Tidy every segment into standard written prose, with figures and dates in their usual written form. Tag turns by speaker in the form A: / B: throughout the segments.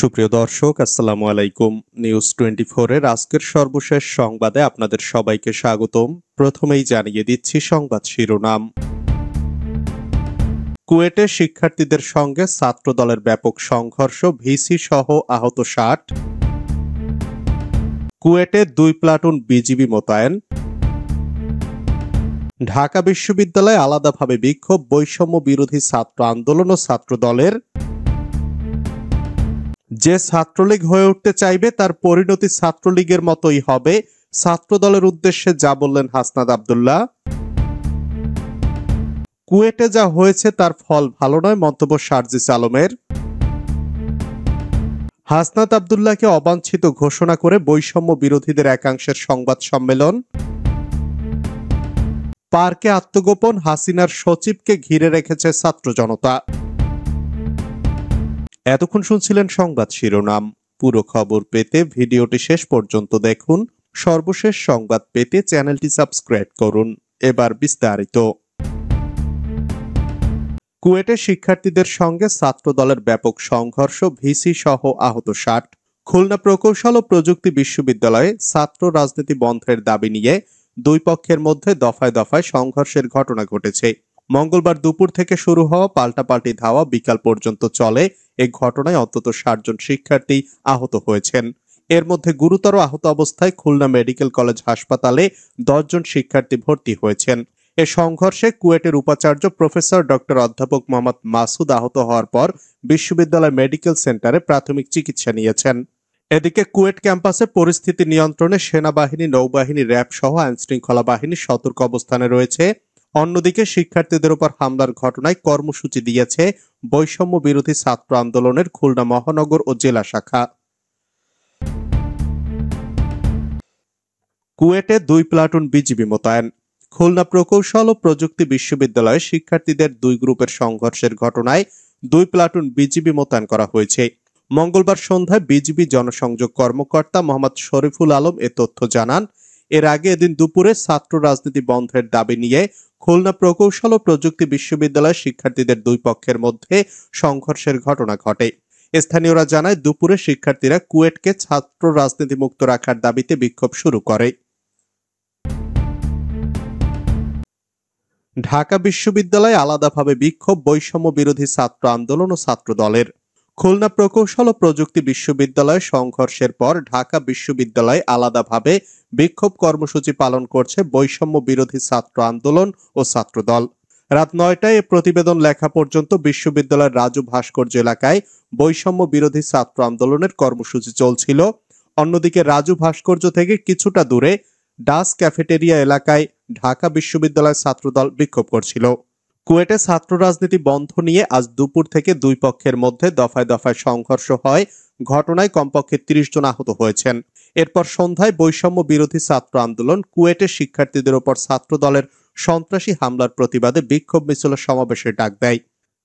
A: সুপ্রিয় দর্শক, আসসালামু আলাইকুম। নিউজ 24 এর আজকের সর্বশেষ সংবাদে আপনাদের সবাইকে স্বাগতম। প্রথমেই জানিয়ে দিচ্ছি সংবাদ শিরোনাম। কুয়েটে শিক্ষার্থীদের সঙ্গে ছাত্রদলের ব্যাপক সংঘর্ষ, ভিসি সহ আহত 60। কুয়েটে 2 প্লাটুন বিজিবি মোতায়েন। ঢাকা বিশ্ববিদ্যালয়ে আলাদাভাবে বিক্ষোভ, বৈষম্য বিরোধী ছাত্র আন্দোলন ও ছাত্রদলের। যে ছাত্রলীগ হয়ে উঠতে চাইবে তার পরিণতি ছাত্রলীগের মতোই হবে, ছাত্রদলের উদ্দেশ্যে যা বললেন হাসনাত আব্দুল্লাহ। কুয়েটে যা হয়েছে তার ফল ভালো নয়, মন্তব্য সার্জিস আলমের। হাসনাত আব্দুল্লাহকে অবাঞ্ছিত ঘোষণা করে বৈষম্য বিরোধীদের একাংশের সংবাদ সম্মেলন। পার্কে আত্মগোপন, হাসিনার সচিবকে ঘিরে রেখেছে ছাত্র জনতা। এতক্ষণ শুনছিলেন সংবাদ শিরোনাম। পুরো খবর পেতে ভিডিওটি শেষ পর্যন্ত দেখুন। সর্বশেষ সংবাদ পেতে চ্যানেলটি সাবস্ক্রাইব করুন। এবার বিস্তারিত। কুয়েটে শিক্ষার্থীদের সঙ্গে ছাত্রদলের ব্যাপক সংঘর্ষ, ভিসি সহ আহত 60। খুলনা প্রকৌশল ও প্রযুক্তি বিশ্ববিদ্যালয়ে ছাত্র রাজনীতি বন্ধের দাবি নিয়ে দুই পক্ষের মধ্যে দফায় দফায় সংঘর্ষের ঘটনা ঘটেছে। মঙ্গলবার দুপুর থেকে শুরু হওয়া পাল্টাপাল্টি ধাওয়া বিকাল পর্যন্ত চলে। এই ঘটনায় অন্তত 60 জন শিক্ষার্থী আহত হয়েছেন। এর মধ্যে গুরুতর আহত অবস্থায় খুলনা মেডিকেল কলেজ হাসপাতালে 10 জন শিক্ষার্থী ভর্তি হয়েছেন। এ সংঘর্ষে কুয়েটের উপাচার্য প্রফেসর ডক্টর অধ্যাপক মোহাম্মদ মাসুদ আহত হওয়ার পর বিশ্ববিদ্যালয় মেডিকেল সেন্টারে প্রাথমিক চিকিৎসা নিয়েছেন। এদিকে কুয়েট ক্যাম্পাসে পরিস্থিতি নিয়ন্ত্রণে সেনাবাহিনী, নৌবাহিনী, র্যাব সহ আইনশৃঙ্খলা বাহিনী সতর্ক অবস্থানে রয়েছে। অন্যদিকে শিক্ষার্থীদের উপর হামলার ঘটনায় কর্মসূচি দিয়েছে বৈষম্য বিরোধী ছাত্র আন্দোলনের খুলনা মহানগর ও জেলা শাখা। কুয়েটে 2 প্লাটুন বিজিবি মোতায়েন। খুলনা প্রকৌশল ও প্রযুক্তি বিশ্ববিদ্যালয়ে শিক্ষার্থীদের 2 গ্রুপের সংঘর্ষের ঘটনায় 2 প্লাটুন বিজিবি মোতায়েন করা হয়েছে। মঙ্গলবার সন্ধ্যায় বিজিবি জনসংযোগ কর্মকর্তা মোহাম্মদ শরীফুল আলম এ তথ্য জানান। এর আগে এদিন দুপুরে ছাত্র রাজনীতি বন্ধের দাবি নিয়ে খুলনা প্রকৌশল ও প্রযুক্তি বিশ্ববিদ্যালয়ের শিক্ষার্থীদের দুই পক্ষের মধ্যে সংঘর্ষের ঘটনা ঘটে। স্থানীয়রা জানায়, দুপুরে শিক্ষার্থীরা কুয়েটকে ছাত্র রাজনীতি মুক্ত রাখার দাবিতে বিক্ষোভ শুরু করে। ঢাকা বিশ্ববিদ্যালয়ে আলাদাভাবে বিক্ষোভ, বৈষম্য বিরোধী ছাত্র আন্দোলন ও ছাত্রদলের। খুলনা প্রকৌশল ও প্রযুক্তি বিশ্ববিদ্যালয়ে সংঘর্ষের পর ঢাকা বিশ্ববিদ্যালয়ে আলাদাভাবে বিক্ষোভ কর্মসূচি পালন করছে বৈষম্য বিরোধী ছাত্র আন্দোলন ও ছাত্রদল। রাত 9টায় এ প্রতিবেদন লেখা পর্যন্ত বিশ্ববিদ্যালয়ের রাজু ভাস্কর্য এলাকায় বৈষম্য বিরোধী ছাত্র আন্দোলনের কর্মসূচি চলছিল। অন্যদিকে রাজু ভাস্কর্য থেকে কিছুটা দূরে ডাস ক্যাফেটেরিয়া এলাকায় ঢাকা বিশ্ববিদ্যালয় ছাত্রদল বিক্ষোভ করছিল। কুয়েটে ছাত্র রাজনীতি বন্ধ নিয়ে আজ দুপুর থেকে দুই পক্ষের মধ্যে দফায় দফায় সংঘর্ষ হয়। ঘটনায় কমপক্ষে 30 জন আহত হয়েছেন। এরপর সন্ধ্যায় বৈষম্য বিরোধী ছাত্র আন্দোলন কুয়েটের শিক্ষার্থীদের ওপর ছাত্রদলের সন্ত্রাসী হামলার প্রতিবাদে বিক্ষোভ মিছিল সমাবেশের ডাক দেয়।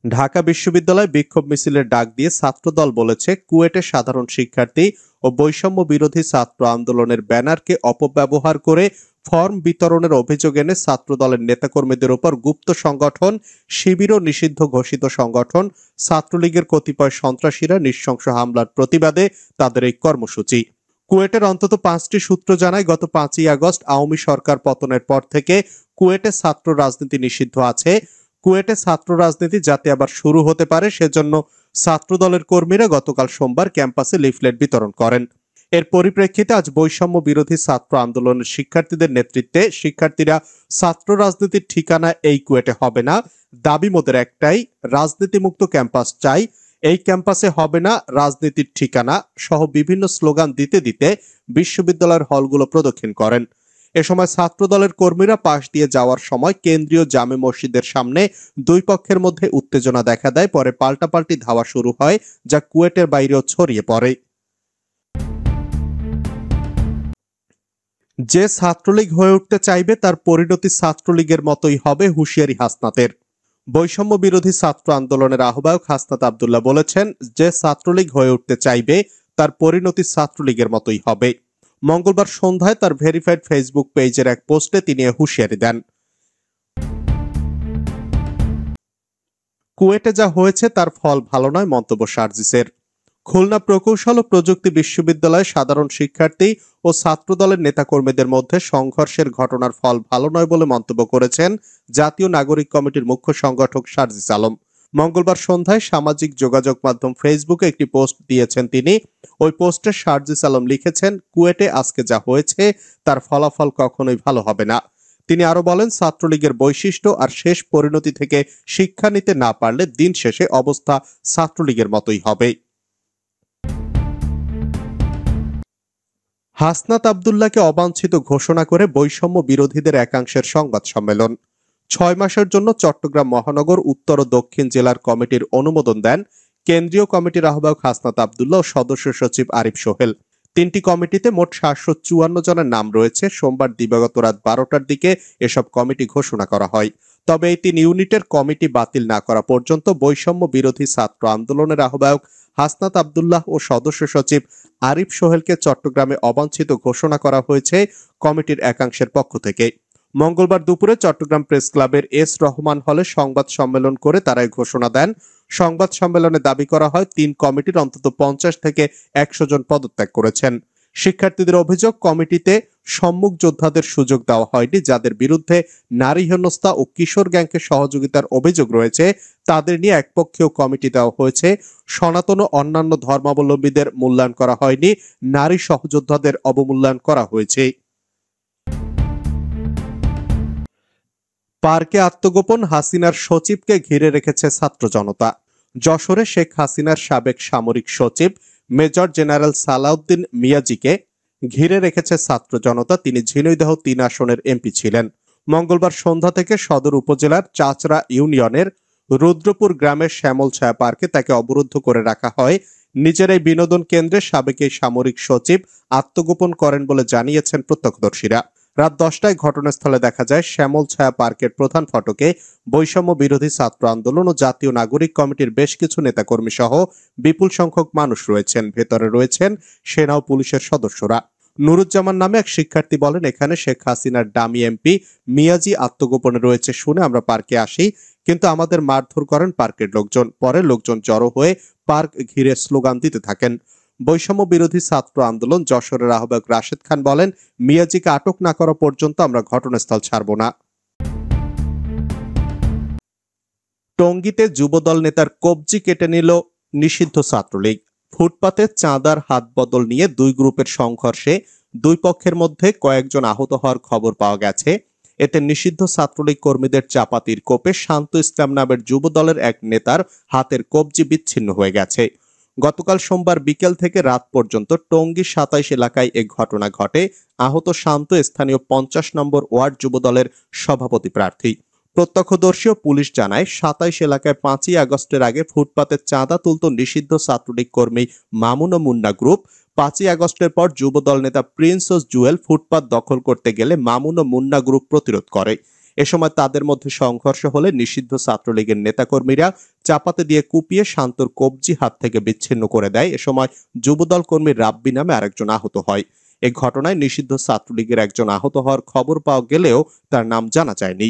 A: ঢাকা বিশ্ববিদ্যালয় বিক্ষোভ মিছিলের ডাক দিয়ে ছাত্রদল বলেছে, কুয়েটের সাধারণ শিক্ষার্থী ও বৈষম্য বিরোধী ছাত্র আন্দোলনের ব্যানারকে অপব্যবহার করে ফর্ম বিতরণের অভিযোগ এনে ছাত্রদলের নেতাকর্মীদের উপর গুপ্ত সংগঠন, শিবির ও নিষিদ্ধ ঘোষিত সংগঠন ছাত্রলীগের কতিপয় সন্ত্রাসীরা নৃশংস হামলার প্রতিবাদে তাদের এই কর্মসূচি। কুয়েটের অন্তত 5টি সূত্র জানায়, গত 5ই আগস্ট আওয়ামী সরকার পতনের পর থেকে কুয়েটে ছাত্র রাজনীতি নিষিদ্ধ আছে। কুয়েটে ছাত্র রাজনীতি যাতে আবার শুরু হতে পারে সেজন্য ছাত্রদলের কর্মীরা গতকাল সোমবার ক্যাম্পাসে লিফলেট বিতরণ করেন। এর পরিপ্রেক্ষিতে আজ বৈষম্য বিরোধী ছাত্র আন্দোলনের শিক্ষার্থীদের নেতৃত্বে শিক্ষার্থীরা ছাত্র রাজনীতির ঠিকানা এই কুয়েটে হবে না, দাবি মোদের একটাই, রাজনীতিমুক্ত ক্যাম্পাস চাই, এই ক্যাম্পাসে হবে না রাজনীতির ঠিকানা সহ বিভিন্ন স্লোগান দিতে দিতে বিশ্ববিদ্যালয়ের হলগুলো প্রদক্ষিণ করেন। এ সময় ছাত্রদলের কর্মীরা পাশ দিয়ে যাওয়ার সময় কেন্দ্রীয় জামে মসজিদের সামনে দুই পক্ষের মধ্যে উত্তেজনা দেখা দেয়। পরে পাল্টাপাল্টি ধাওয়া শুরু হয়, যা কুয়েটের বাইরেও ছড়িয়ে পড়ে। যে ছাত্রলীগ হয়ে উঠতে চাইবে তার পরিণতি ছাত্রলীগের মতোই হবে, হুঁশিয়ারি হাসনাতের। বৈষম্য বিরোধী ছাত্র আন্দোলনের আহ্বায়ক হাসনাত আব্দুল্লাহ বলেছেন, যে ছাত্রলীগ হয়ে উঠতে চাইবে তার পরিণতি ছাত্রলীগের মতোই হবে। মঙ্গলবার সন্ধ্যায় তার ভেরিফাইড ফেসবুক পেজের এক পোস্টে তিনি হুঁশিয়ারি দেন। কুয়েটে যা হয়েছে তার ফল ভালো নয়, মন্তব্য সার্জিসের। খুলনা প্রকৌশল ও প্রযুক্তি বিশ্ববিদ্যালয়ে সাধারণ শিক্ষার্থী ও ছাত্রদলের নেতাকর্মীদের মধ্যে সংঘর্ষের ঘটনার ফল ভালো নয় বলে মন্তব্য করেছেন জাতীয় নাগরিক কমিটির মুখ্য সংগঠক সার্জিস আলম। মঙ্গলবার সন্ধ্যায় সামাজিক যোগাযোগ মাধ্যম ফেসবুকে একটি পোস্ট দিয়েছেন তিনি। ওই পোস্টে সার্জিস আলম লিখেছেন, কুয়েটে আজকে যা হয়েছে তার ফলাফল কখনোই ভালো হবে না। তিনি আরো বলেন, ছাত্রলীগের বৈশিষ্ট্য আর শেষ পরিণতি থেকে শিক্ষা নিতে না পারলে দিন শেষে অবস্থা ছাত্রলীগের মতোই হবে। হাসনাত আব্দুল্লাহকে অবাঞ্ছিত ঘোষণা করে বৈষম্য বিরোধীদের একাংশের সংবাদ সম্মেলন। 6 মাসের জন্য চট্টগ্রাম মহানগর উত্তর ও দক্ষিণ জেলার কমিটির অনুমোদন দেন কেন্দ্রীয় কমিটির আহ্বায়ক হাসনাত আব্দুল্লাহ ও সদস্য সচিব আরিফ সোহেল। 3টি কমিটিতে মোট 754 জনের নাম রয়েছে। সোমবার দিবাগত রাত 12টার দিকে এসব কমিটি ঘোষণা করা হয়। তবে এই 3 ইউনিটের কমিটি বাতিল না করা পর্যন্ত বৈষম্য বিরোধী ছাত্র আন্দোলনের আহ্বায়ক হাসনাত আব্দুল্লাহ ও সদস্য সচিব আরিফ সোহেলকে চট্টগ্রামে অবাঞ্ছিত ঘোষণা করা হয়েছে কমিটির একাংশের পক্ষ থেকে। মঙ্গলবার দুপুরে চট্টগ্রাম প্রেস ক্লাবের এস রহমান হলে সংবাদ সম্মেলন করে তারা এই ঘোষণা দেন। সংবাদ সম্মেলনে দাবি করা হয় 3 কমিটির অন্তত 50 থেকে 100 জন পদত্যাগ করেছেন। শিক্ষার্থীদের অভিযোগ, কমিটিতে সম্মুখ যোদ্ধাদের সুযোগ দেওয়া হয়নি। যাদের বিরুদ্ধে নারী হেনস্থা ও কিশোর গ্যাংকে সহযোগিতার অভিযোগ রয়েছে তাদের নিয়ে একপক্ষীয় কমিটি দেওয়া হয়েছে। সনাতন ও অন্যান্য ধর্মাবলম্বীদের মূল্যায়ন করা হয়নি, নারী সহযোদ্ধাদের অবমূল্যায়ন করা হয়েছে। পার্কে আত্মগোপন, হাসিনার সচিবকে ঘিরে রেখেছে ছাত্র জনতা। যশোরে শেখ হাসিনার সাবেক সামরিক সচিব মেজর জেনারেল সালাউদ্দিন মিয়াজিকে ঘিরে রেখেছে ছাত্র জনতা। তিনি ঝিনাইদহ 3 আসনের এমপি ছিলেন। মঙ্গলবার সন্ধ্যা থেকে সদর উপজেলার চাচড়া ইউনিয়নের রুদ্রপুর গ্রামের শ্যামল ছায়া পার্কে তাকে অবরুদ্ধ করে রাখা হয়। নিজের এই বিনোদন কেন্দ্রে সাবেক এই সামরিক সচিব আত্মগোপন করেন বলে জানিয়েছেন প্রত্যক্ষদর্শীরা। রাত 10টায় ঘটনাস্থলে দেখা যায় শ্যামল ছায়া পার্কের প্রধান ফটকে বৈষম্য বিরোধী ছাত্র আন্দোলন ও জাতীয় নাগরিক কমিটির বেশ কিছু নেতাকর্মী সহ বিপুল সংখ্যক মানুষ রয়েছেন। ভেতরে রয়েছেন সেনা ও পুলিশের সদস্যরা। নুরুজ্জামান নামে এক শিক্ষার্থী বলেন, এখানে শেখ হাসিনার ডামি এমপি মিয়াজি আত্মগোপনে রয়েছে শুনে আমরা পার্কে আসি, কিন্তু আমাদের মারধর করেন পার্কের লোকজন। পরে লোকজন জড়ো হয়ে পার্ক ঘিরে স্লোগান দিতে থাকেন। বৈষম্য বিরোধী ছাত্র আন্দোলন যশোরের আহ্বায়ক রাশেদ খান বলেন, মিয়াজিকে আটক না করা পর্যন্ত আমরা ঘটনাস্থল ছাড়ব না। টঙ্গীতে যুবদল নেতার কবজি কেটে নিল নিষিদ্ধ ছাত্রলীগ। ফুটপাতে চাঁদার হাত বদল নিয়ে 2 গ্রুপের সংঘর্ষে 2 পক্ষের মধ্যে কয়েকজন আহত হওয়ার খবর পাওয়া গেছে। এতে নিষিদ্ধ ছাত্রলীগ কর্মীদের চাপাতির কোপে শান্ত ইসলাম নামের যুবদলের এক নেতার হাতের কবজি বিচ্ছিন্ন হয়ে গেছে। গতকাল সোমবার বিকেল থেকে রাত পর্যন্ত টঙ্গী 27 এলাকায় এ ঘটনা ঘটে। আহত শান্ত স্থানীয় 50 নম্বর ওয়ার্ড যুবদলের সভাপতি প্রার্থী। প্রত্যক্ষদর্শী ও পুলিশ জানায়, 27 এলাকায় 5ই আগস্টের আগে ফুটপাতে চাঁদা তুলত নিষিদ্ধ ছাত্রলীগ কর্মী মামুন ও মুন্না গ্রুপ। 5ই আগস্টের পর যুবদল নেতা প্রিন্স ও জুয়েল ফুটপাত দখল করতে গেলে মামুন ও মুন্না গ্রুপ প্রতিরোধ করে। এ সময় তাদের মধ্যে সংঘর্ষ হলে নিষিদ্ধ ছাত্রলীগের নেতাকর্মীরা চাপাতে দিয়ে কুপিয়ে শান্তর কবজি হাত থেকে বিচ্ছিন্ন করে দেয়। এ সময় যুবদল কর্মী রাব্বি নামে আরেকজন আহত হয়। এ ঘটনায় নিষিদ্ধ ছাত্রলীগের একজন আহত হওয়ার খবর পাওয়া গেলেও তার নাম জানা যায়নি।